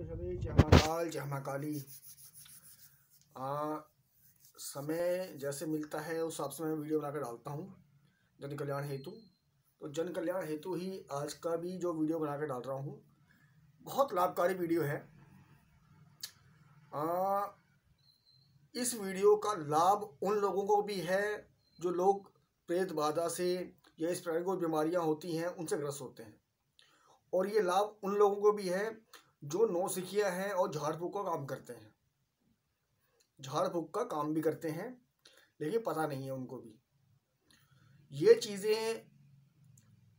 सभी जय महाकाल जय महाकाली। समय जैसे मिलता है उस हिसाब से मैं वीडियो बनाकर डालता हूँ जन कल्याण हेतु। तो जन कल्याण हेतु ही आज का भी जो वीडियो बनाकर डाल रहा हूँ बहुत लाभकारी वीडियो है। इस वीडियो का लाभ उन लोगों को भी है जो लोग प्रेत बाधा से या इस प्रकार की कोई बीमारियाँ होती हैं उनसे ग्रस्त होते हैं, और ये लाभ उन लोगों को भी है जो नौसिखिया हैं और झाड़ फूक का काम करते हैं, झाड़ फूक का काम भी करते हैं लेकिन पता नहीं है उनको भी। ये चीज़ें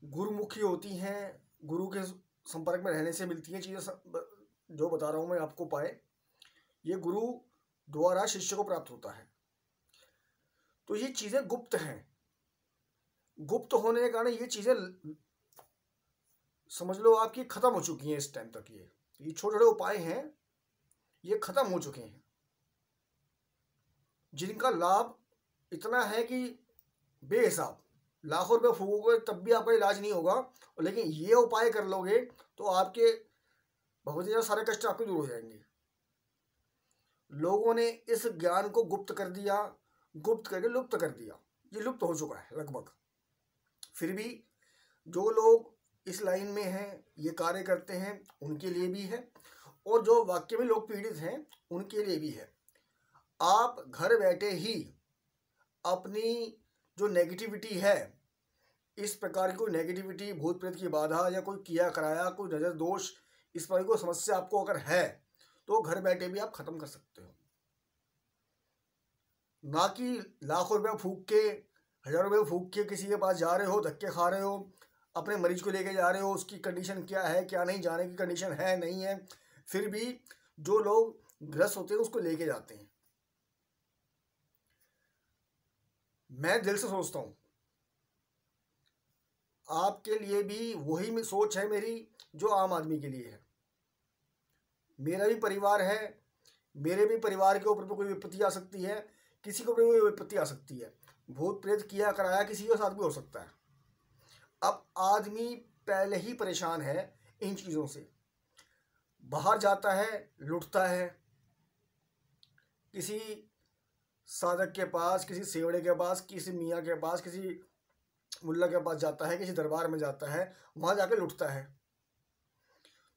गुरुमुखी होती हैं, गुरु के संपर्क में रहने से मिलती हैं चीज़ें। जो बता रहा हूँ मैं आपको उपाय, ये गुरु द्वारा शिष्य को प्राप्त होता है। तो ये चीज़ें गुप्त हैं, गुप्त होने के कारण ये चीज़ें समझ लो आपकी ख़त्म हो चुकी हैं। इस टाइम तक ये छोटे छोटे उपाय हैं, ये ख़त्म हो चुके हैं, जिनका लाभ इतना है कि बेहिसाब। लाखों रुपये फूकोगे तब भी आपका इलाज नहीं होगा, लेकिन ये उपाय कर लोगे तो आपके बहुत ज़्यादा सारे कष्ट आपके दूर हो जाएंगे। लोगों ने इस ज्ञान को गुप्त कर दिया, गुप्त करके लुप्त कर दिया, ये लुप्त हो चुका है लगभग। फिर भी जो लोग इस लाइन में हैं, ये कार्य करते हैं, उनके लिए भी है, और जो वाकई में लोग पीड़ित हैं उनके लिए भी है। आप घर बैठे ही अपनी जो नेगेटिविटी है, इस प्रकार की कोई नेगेटिविटी, भूत प्रेत की बाधा या कोई किया कराया, कोई नज़र दोष, इस प्रकार की कोई समस्या आपको अगर है तो घर बैठे भी आप ख़त्म कर सकते हो। ना कि लाखों रुपये फूक के, हज़ारों रुपये फूक के किसी के पास जा रहे हो, धक्के खा रहे हो, अपने मरीज को लेके जा रहे हो, उसकी कंडीशन क्या है क्या नहीं, जाने की कंडीशन है नहीं है, फिर भी जो लोग ग्रस्त होते हैं उसको लेके जाते हैं। मैं दिल से सोचता हूँ आपके लिए भी वही सोच है मेरी जो आम आदमी के लिए है। मेरा भी परिवार है, मेरे भी परिवार के ऊपर कोई विपत्ति आ सकती है, किसी को भी कोई विपत्ति आ सकती है। भूत प्रेत किया कराया किसी के साथ भी हो सकता है। अब आदमी पहले ही परेशान है इन चीज़ों से, बाहर जाता है लुटता है, किसी साधक के पास, किसी सेवड़े के पास, किसी मियाँ के पास, किसी मुल्ला के पास जाता है, किसी दरबार में जाता है, वहाँ जाकर लुटता है।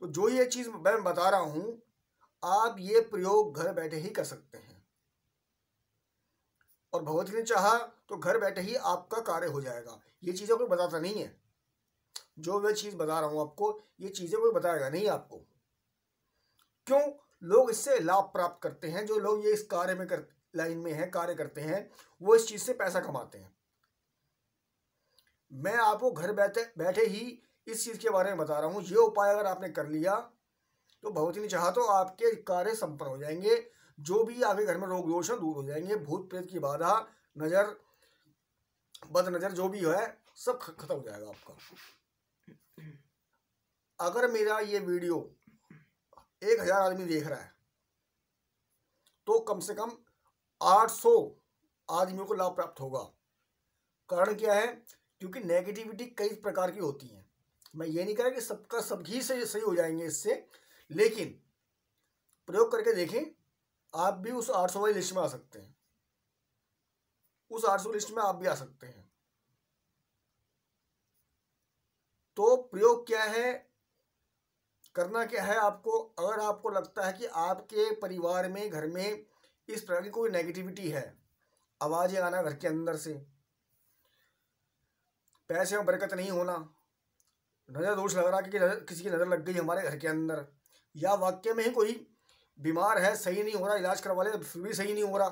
तो जो ये चीज़ मैं बता रहा हूँ आप ये प्रयोग घर बैठे ही कर सकते हैं, और भगवती ने चाहा तो घर बैठे ही आपका कार्य हो जाएगा। ये चीज़ें कोई बताता नहीं है, जो मैं चीज़ बता रहा हूँ आपको, ये चीज़ें कोई बताएगा नहीं आपको। क्यों? लोग इससे लाभ प्राप्त करते हैं। जो लोग ये इस कार्य में लाइन में है, कार्य करते हैं, वो इस चीज़ से पैसा कमाते हैं। मैं आपको घर बैठे ही इस चीज़ के बारे में बता रहा हूँ। ये उपाय अगर आपने कर लिया तो भगवती ने चाहा तो आपके कार्य संपन्न हो जाएंगे। जो भी आपके घर में रोग दोष है दूर हो जाएंगे, भूत प्रेत की बाधा, नज़र, बद नज़र जो भी है सब खत्म हो जाएगा आपका। अगर मेरा ये वीडियो 1000 आदमी देख रहा है तो कम से कम 800 आदमियों को लाभ प्राप्त होगा। कारण क्या है? क्योंकि नेगेटिविटी कई प्रकार की होती है। मैं ये नहीं कह रहा कि सबका सब ही सही हो जाएंगे इससे, लेकिन प्रयोग करके देखें, आप भी उस 800 वाली लिस्ट में आ सकते हैं, उस 800 लिस्ट में आप भी आ सकते हैं। तो प्रयोग क्या है, करना क्या है आपको? अगर आपको लगता है कि आपके परिवार में, घर में इस प्रकार की कोई नेगेटिविटी है, आवाज़ें आना घर के अंदर से, पैसे में बरकत नहीं होना, नज़र दोष लग रहा कि किसी की नज़र लग गई हमारे घर के अंदर, या वाक्य में ही कोई बीमार है, सही नहीं हो रहा, इलाज करवा ले फिर भी सही नहीं हो रहा।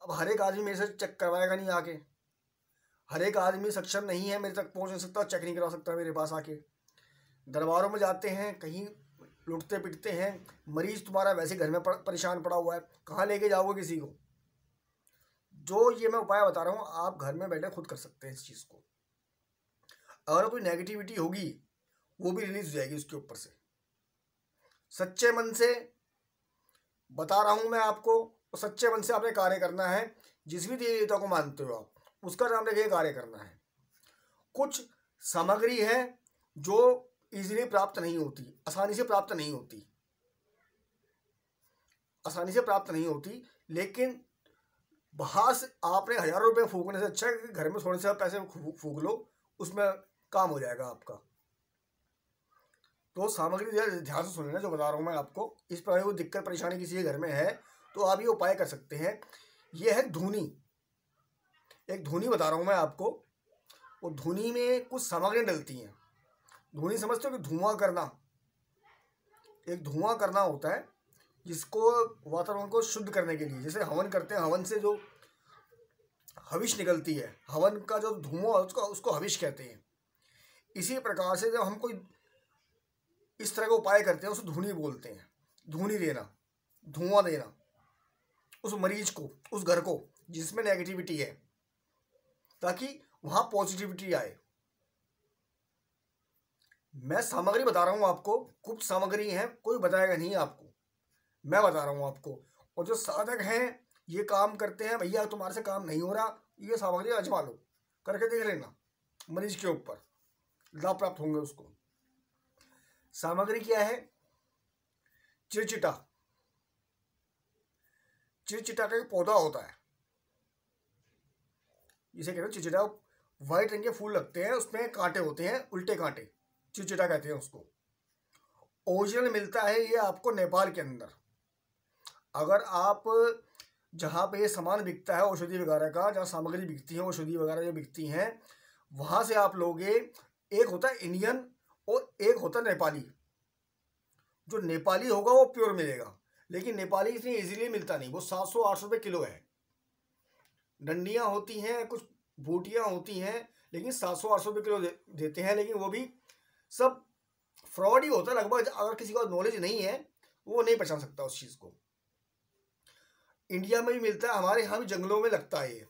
अब हर एक आदमी मेरे से चेक करवाएगा नहीं आके, हर एक आदमी सक्षम नहीं है, मेरे तक पहुंच नहीं सकता, चेक नहीं करवा सकता मेरे पास आके। दरबारों में जाते हैं, कहीं लुटते पिटते हैं, मरीज तुम्हारा वैसे घर में परेशान पड़ा हुआ है, कहाँ लेके जाओगे किसी को? जो ये मैं उपाय बता रहा हूँ आप घर में बैठे खुद कर सकते हैं इस चीज़ को। अगर कोई नेगेटिविटी होगी वो भी रिलीज हो जाएगी उसके ऊपर से। सच्चे मन से बता रहा हूँ मैं आपको, तो सच्चे मन से आपने कार्य करना है। जिस भी देवी देवता को मानते हो आप, उसका नाम लेके कार्य करना है। कुछ सामग्री है जो इजीली प्राप्त नहीं होती, आसानी से प्राप्त नहीं होती, आसानी से प्राप्त नहीं होती। लेकिन बाहर से आपने 1000 रुपये फूकने से अच्छा है कि घर में थोड़े से पैसे फूक लो, उसमें काम हो जाएगा आपका। तो सामग्री ध्यान से सुन लेना जो बता रहा हूँ मैं आपको। इस प्रकार कोई दिक्कत परेशानी किसी के घर में है तो आप ये उपाय कर सकते हैं। ये है धुनी, एक धुनी बता रहा हूँ मैं आपको। वो धुनी में कुछ सामग्री डलती हैं। धुनी समझते हो कि धुआं करना, एक धुआं करना होता है जिसको वातावरण को शुद्ध करने के लिए, जैसे हवन करते हैं, हवन से जो हविष निकलती है, हवन का जो धुआं उसको हविष कहते हैं। इसी प्रकार से जब हम कोई इस तरह का उपाय करते हैं उसको धुनी बोलते हैं। धुनी देना, धुआं देना उस मरीज को, उस घर को जिसमें नेगेटिविटी है, ताकि वहां पॉजिटिविटी आए। मैं सामग्री बता रहा हूं आपको, गुप्त सामग्री है, कोई बताएगा नहीं आपको, मैं बता रहा हूं आपको। और जो साधक हैं ये काम करते हैं, भैया तुम्हारे से काम नहीं हो रहा, ये सामग्री आजमा लो, करके देख लेना, मरीज के ऊपर लाभ प्राप्त होंगे उसको। सामग्री क्या है? चिरचिटा। चिरचिटा का एक पौधा होता है, जिसे कहते हैं चिरचिटा। व्हाइट रंग के फूल लगते हैं, उसमें कांटे होते हैं, उल्टे कांटे, चिरचिटा कहते हैं उसको। ओरिजिनल मिलता है ये आपको नेपाल के अंदर। अगर आप जहाँ पे ये सामान बिकता है औषधि वगैरह का, जहाँ सामग्री बिकती है औषधि वगैरह जो बिकती हैं, वहाँ से आप लोगे। एक होता है इंडियन और एक होता है नेपाली। जो नेपाली होगा वो प्योर मिलेगा, लेकिन नेपाली इतनी इजीली मिलता नहीं, वो 700-800 रुपये किलो है। डंडियाँ होती हैं, कुछ बूटियाँ होती हैं, लेकिन 700-800 रुपये किलो देते हैं, लेकिन वो भी सब फ्रॉड ही होता है लगभग। अगर किसी को नॉलेज नहीं है वो नहीं पहचान सकता उस चीज़ को। इंडिया में भी मिलता है, हमारे यहाँ भी जंगलों में लगता है ये।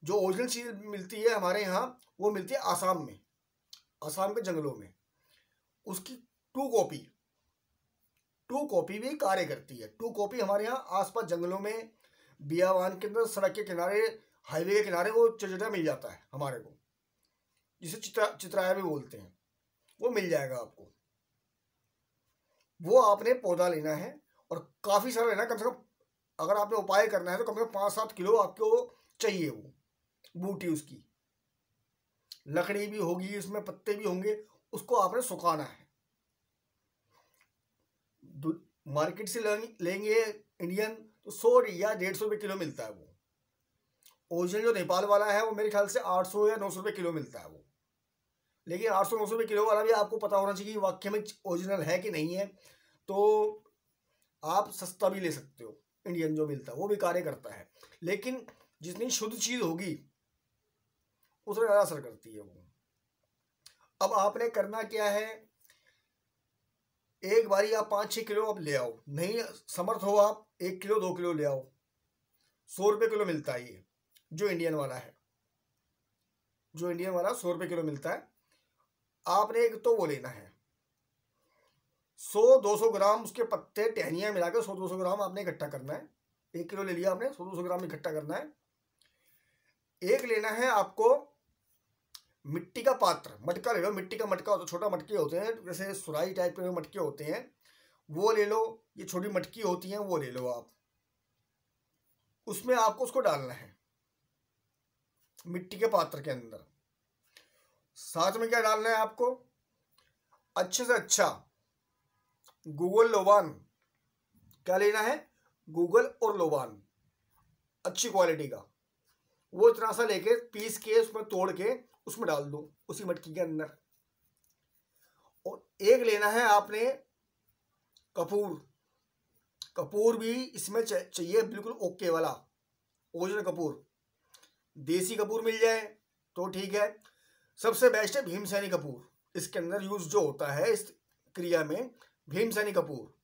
जो ओरिजिनल चीज़ मिलती है हमारे यहाँ, वो मिलती है आसाम में, आसाम के जंगलों में। उसकी टू कॉपी भी कार्य करती है। टू कॉपी हमारे यहाँ आसपास जंगलों में, बियावान के अंदर, सड़क के किनारे, हाईवे के किनारे वो चिरचिटा मिल जाता है हमारे को, जिसे चित्राया भी बोलते हैं। वो मिल जाएगा आपको। वो आपने पौधा लेना है और काफ़ी सारा लेना, कम से कम अगर आपने उपाय करना है तो कम से कम 5-7 किलो आपको चाहिए। वो बूटी, उसकी लकड़ी भी होगी, उसमें पत्ते भी होंगे, उसको आपने सुखाना है। मार्केट से लेंगे इंडियन तो 100 या 150 रुपये किलो मिलता है वो। ओरिजिनल जो नेपाल वाला है वो मेरे ख्याल से 800 या 900 रुपये किलो मिलता है वो। लेकिन 800-900 रुपये किलो वाला भी आपको पता होना चाहिए कि वाकई में ओरिजिनल है कि नहीं है। तो आप सस्ता भी ले सकते हो, इंडियन जो मिलता है वो भी कार्य करता है, लेकिन जितनी शुद्ध चीज़ होगी उतना ज़्यादा असर करती है वो। अब आपने करना क्या है, एक बारी आप 5-6 किलो आप ले आओ। नहीं समर्थ हो आप 1 किलो 2 किलो ले आओ। 100 रुपये किलो मिलता है ये, जो इंडियन वाला है। जो इंडियन वाला 100 रुपये किलो मिलता है। आपने एक तो वो लेना है, 100-200 ग्राम उसके पत्ते, टहनियाँ मिला के 100-200 ग्राम आपने इकट्ठा करना है। 1 किलो ले लिया आपने, 100-200 ग्राम इकट्ठा करना है। एक लेना है आपको मिट्टी का पात्र, मटका ले लो। मिट्टी का मटका होता है, छोटा मटके होते हैं, जैसे सुराही टाइप के मटके होते हैं, वो ले लो। ये छोटी मटकी होती हैं, वो ले लो आप। उसमें आपको उसको डालना है मिट्टी के पात्र के अंदर। साथ में क्या डालना है आपको, अच्छे से अच्छा गूगल लोबान। क्या लेना है, गूगल और लोबान, अच्छी क्वालिटी का। वो इतना सा लेके पीस के उसमें तोड़ के उसमें डाल दो, उसी मटकी के अंदर। और एक लेना है आपने कपूर। कपूर भी इसमें चाहिए बिल्कुल ओके वाला, ओरिजिनल कपूर। देसी कपूर मिल जाए तो ठीक है, सबसे बेस्ट है भीमसेनी कपूर। इसके अंदर यूज जो होता है इस क्रिया में, भीमसेनी कपूर,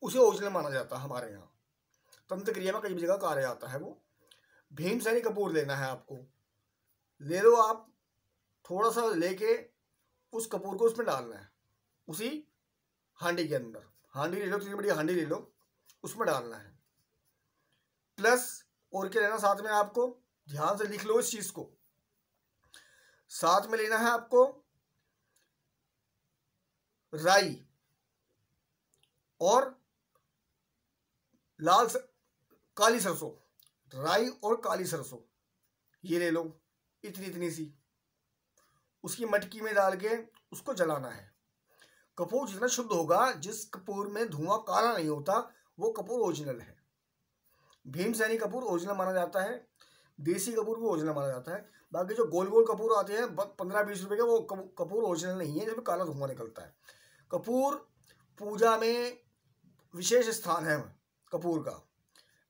उसे ओरिजिनल माना जाता है हमारे यहाँ। तंत्र क्रिया में कई जगह कार्य आता है वो। भीमसेनी कपूर लेना है आपको, ले लो आप। थोड़ा सा लेके उस कपूर को उसमें डालना है, उसी हांडी के अंदर। हांडी ले लो, इतनी बड़ी हांडी ले लो, उसमें डालना है। प्लस और क्या लेना साथ में आपको, ध्यान से लिख लो इस चीज को। साथ में लेना है आपको राई और काली सरसों, राई और काली सरसों ये ले लो, इतनी इतनी सी, उसकी मटकी में डाल के उसको जलाना है। कपूर जितना शुद्ध होगा, जिस कपूर में धुआं काला नहीं होता, वो कपूर ओरिजिनल है। भीमसेनी कपूर ओरिजिनल माना जाता है, देसी कपूर भी ओरिजिनल माना जाता है। बाकी जो गोल गोल कपूर आते हैं 15-20 रुपए के, वो कपूर ओरिजिनल नहीं है, जिसमें काला धुआं निकलता है। कपूर पूजा में विशेष स्थान है कपूर का।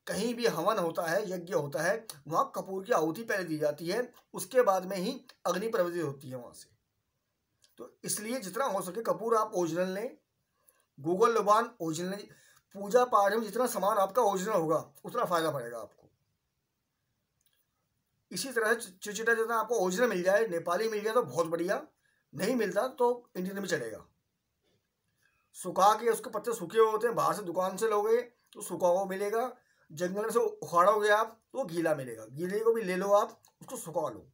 कहीं भी हवन होता है, यज्ञ होता है, वहाँ कपूर की आहुति पहले दी जाती है, उसके बाद में ही अग्नि प्रज्वलित होती है वहाँ से। तो इसलिए जितना हो सके कपूर आप ओरिजिनल लें, गूगल लुबान ओरिजिनल। पूजा पाठ में जितना सामान आपका ओरिजिनल होगा उतना फायदा पड़ेगा आपको। इसी तरह चिचिटा जितना आपको ओरिजिनल मिल जाए, नेपाली मिल जाए तो बहुत बढ़िया, नहीं मिलता तो इंडियन में चलेगा। सुखा के उसके पत्ते सूखे हुए होते हैं, बाहर से दुकान से लोगे तो सूखा हुआ मिलेगा, जंगल से उखाड़ोगे आप तो गीला मिलेगा। गीले को भी ले लो आप, उसको सुखा लो,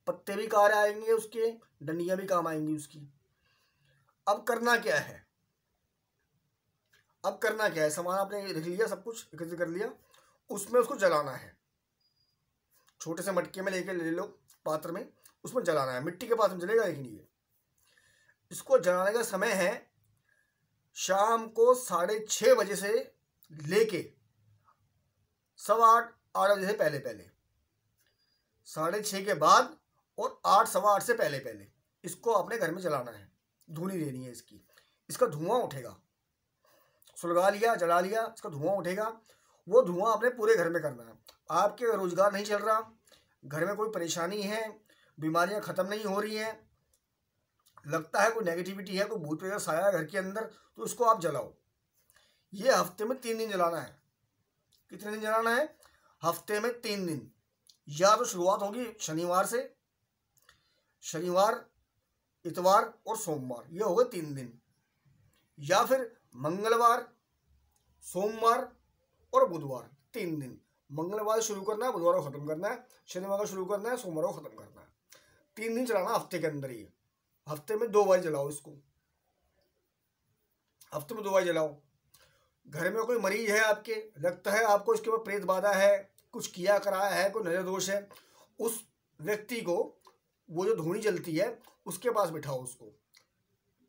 पत्ते भी काम आएंगे उसके, डंडियाँ भी काम आएंगी उसकी। अब करना क्या है, सामान आपने रख लिया, सब कुछ एकत्रित कर लिया, उसमें उसको जलाना है। छोटे से मटके में लेके ले लो, पात्र में, उसमें जलाना है। मिट्टी के पात्र में जलेगा, लेकिन ये इसको जलाने का समय है शाम को 6:30 बजे से लेके 7:15-8 बजे से पहले 6:30 के बाद और 8-8:15 से पहले इसको अपने घर में जलाना है। धुनी देनी है इसकी, इसका धुआं उठेगा। सुलगा लिया, जला लिया, इसका धुआं उठेगा। वो धुआं अपने पूरे घर में करना है। आपके रोजगार नहीं चल रहा, घर में कोई परेशानी है, बीमारियां खत्म नहीं हो रही हैं, लगता है कोई नेगेटिविटी है, कोई भूत प्रेत साया है घर के अंदर, तो इसको आप जलाओ। ये हफ्ते में 3 दिन जलाना है। कितने दिन जलाना है? हफ्ते में 3 दिन। या तो शुरुआत होगी शनिवार से, शनिवार, इतवार और सोमवार, ये हो गए 3 दिन। या फिर मंगलवार, सोमवार और बुधवार, 3 दिन। मंगलवार शुरू करना है, बुधवार को खत्म करना है, शनिवार को शुरू करना है, सोमवार को खत्म करना है। 3 दिन चलाना हफ्ते के अंदर ही। हफ्ते में 2 बार जलाओ इसको, हफ्ते में 2 बार जलाओ। घर में कोई मरीज है आपके, लगता है आपको इसके ऊपर प्रेत बाधा है, कुछ किया कराया है, कोई नजर दोष है, उस व्यक्ति को वो जो धूनी जलती है उसके पास बिठाओ। उसको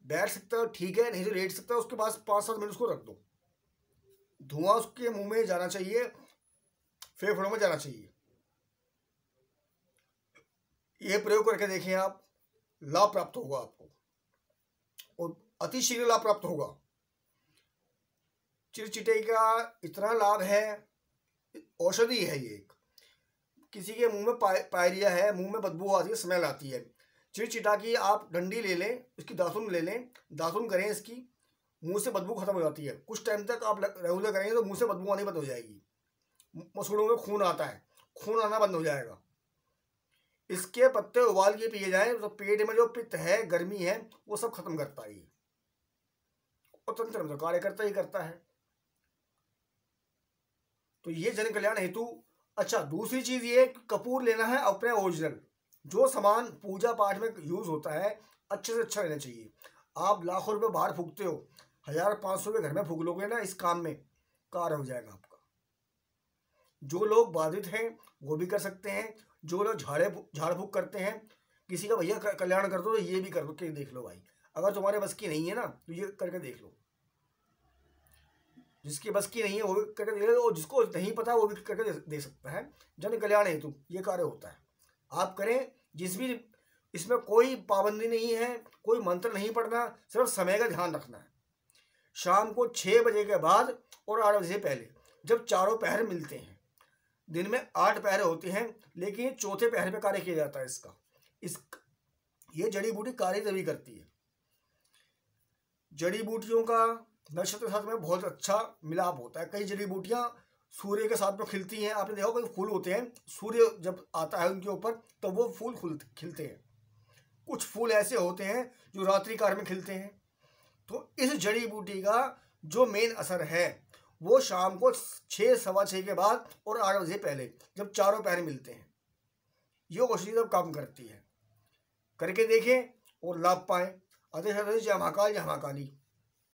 बैठ सकता हो ठीक है, नहीं तो लेट सकता है, उसके पास 5-7 मिनट उसको रख दो। धुआं उसके मुंह में जाना चाहिए, फेफड़ों में जाना चाहिए। ये प्रयोग करके देखें आप, लाभ प्राप्त होगा आपको और अतिशीघ्र लाभ प्राप्त होगा। चिरचिटे का इतना लाभ है, औषधि है ये एक। किसी के मुंह में पायरिया है, मुंह में बदबू आती है, स्मेल आती है, चिरचिटा की आप डंडी ले लें, उसकी दातुन ले लें, दातुन करें इसकी, मुंह से बदबू खत्म हो जाती है। कुछ टाइम तक आप रेगुलर करेंगे तो मुंह से बदबू आनी बंद हो जाएगी। मसूड़ों में खून आता है, खून आना बंद हो जाएगा। इसके पत्ते उबाल के पिए जाएं तो पेट में जो पित्त है, गर्मी है, वो सब खत्म करता है और तंत्र में तो कार्य करता ही करता है। तो ये जन कल्याण हेतु। अच्छा, दूसरी चीज ये, कपूर लेना है अपने ओरिजिनल। जो सामान पूजा पाठ में यूज होता है अच्छे से अच्छा लेना चाहिए। आप लाखों रुपए बाहर फूकते हो, 1000-500 रुपये घर में फूक लोगे ना, इस काम में कार्य हो जाएगा आपका। जो लोग बाधित हैं वो भी कर सकते हैं, जो लोग झाड़ फूक करते हैं, किसी का भैया कल्याण कर दो तो ये भी कर के देख लो भाई। अगर तुम्हारे बस की नहीं है ना तो ये करके देख लो। जिसकी बस की नहीं है वो भी करके देख लो, और जिसको नहीं पता वो भी करके दे सकता है। जन कल्याण हेतु ये कार्य होता है, आप करें। जिस भी इसमें कोई पाबंदी नहीं है, कोई मंत्र नहीं पढ़ना, सिर्फ समय का ध्यान रखना है। शाम को 6 बजे के बाद और 8 बजे से पहले, जब चारों पहर मिलते हैं। दिन में 8 पहर होते हैं, लेकिन चौथे पहर पे कार्य किया जाता है इसका। ये जड़ी बूटी कार्य तभी करती है। जड़ी बूटियों का नक्षत्र के साथ में बहुत अच्छा मिलाप होता है। कई जड़ी बूटियां सूर्य के साथ में खिलती हैं। आपने देखा कई फूल होते हैं, सूर्य जब आता है उनके ऊपर तो वो फूल खिलते हैं। कुछ फूल ऐसे होते हैं जो रात्रि काल में खिलते हैं। तो इस जड़ी बूटी का जो मेन असर है वो शाम को 6-6:15 के बाद और 8 बजे पहले, जब चारों पहर मिलते हैं, ये औषधि तब काम करती है। करके देखें और लाभ पाएं। अतः जय महाकाल जय महाकाली।